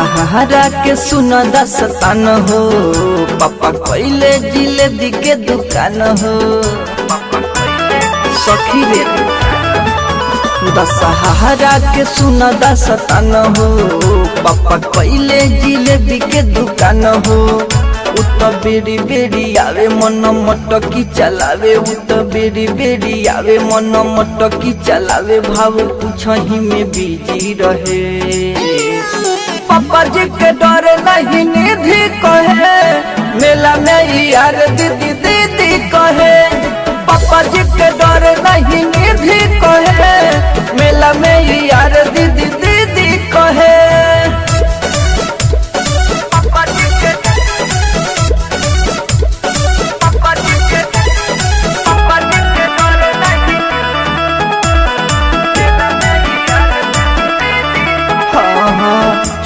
दशहरा के सुन दस्तान हो, पापा कैले जिलेबी के दुकान हो। सखी रे दशहरा के सुन दस्तान हो, पापा कैले जिलेबी के दुकान हो। उत बेरी बेरी आवे मन मटकी चलावे, उत बेरी बेरी आवे मन मटकी चलावे, भाव पूछही में बिजी रहे। पापा जी के डर नहीं निधि कहे, मेला में यार दीदी दीदी कहे। पापा जी के डर नहीं निधि कहे, मेला में यार दीदी दीदी कहे।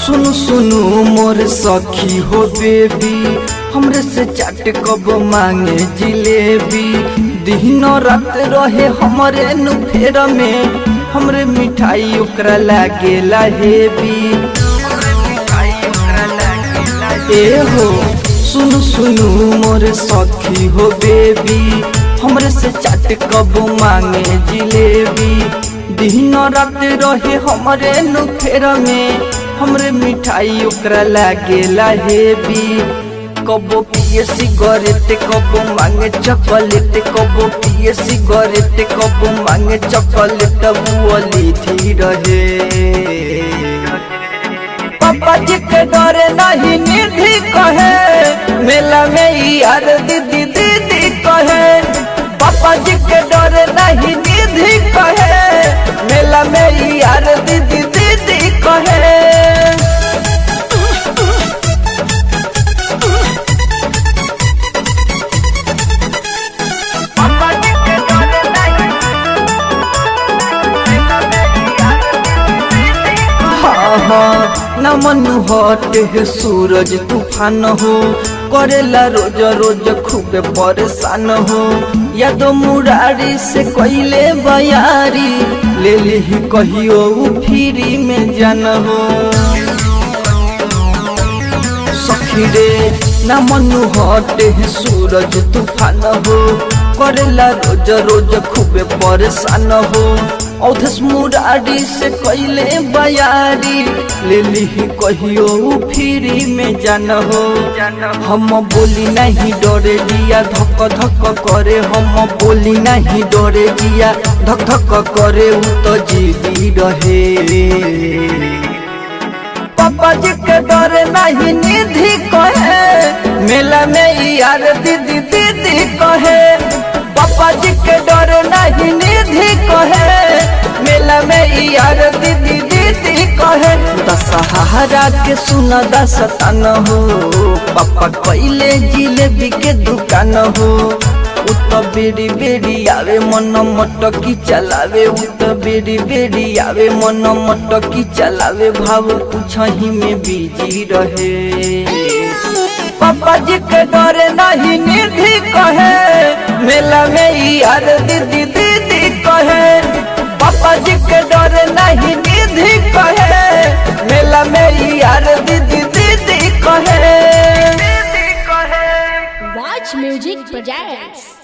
सुनु सुनु मोर सखी हो बेबी, हमरे से चाट कब मांगे जिलेबी। दिन रात रहे हमरे नुफेर में, हमरे मिठाई ओकरा लागे हेबी। ए हो सुनु सुनु मोर सखी हो बेबी, हमरे से चाट कब मांगे जिलेबी। दिन रात रहे हमरे नुफेर में, हमरे मिठाई ओकरा लागे हेबी। कबो पिए सिगरेट कबो मांगे चॉकलेट, कबो पिए सिगरेट कबो मांगे चॉकलेट, बुअली थी रहे। पापा जी के डरे नहीं निधि कहे, मेला में यार दीदी दीदी कहे। पापा जी के डरे नहीं निधि कहे, मेला में यार दीदी दीदी कहे। न मनु हट है सूरज तूफान हो, करेला रोज रोज खूब परेशान हो। यादो मुरारी से कैले बयारी, ले ली कहियो फ्री में जान हो। सखी रे न मनु हट है सूरज तूफान हो, करेला रोज रोज खूब परेशान हो। औधस मुरारी से कैले बयारी, ले ली कहियो फ्री में जान हो। हम बोली नहीं डरे दिया धक धक करे, हम बोली नहीं डरे दिया धक धक करे, उ तो जिदी रहे। पापा जी के डरे नहीं निधि कहे, मेला में यार दीदी दीदी कहे। पापा जी के डरे नहीं निधि कहे, मेला में यार दीदी दीदी कहे। दशहरा के सुन दस्तान हो, पापा कैले जिलेबी के दुकान हो। उत बेरी बेरी आवे मन मटकी चलावे, उत बेरी बेरी आवे मन मटकी चलावे, भाव पूछही में बिजी रहे। पापा जी के डरे नहीं निधि कहे, मेला में यार दीदी दीदी कहे। पापा जी के डरे नहीं निधि कहे, मेला में यार दीदी दीदी कहे। Watch Music Projects।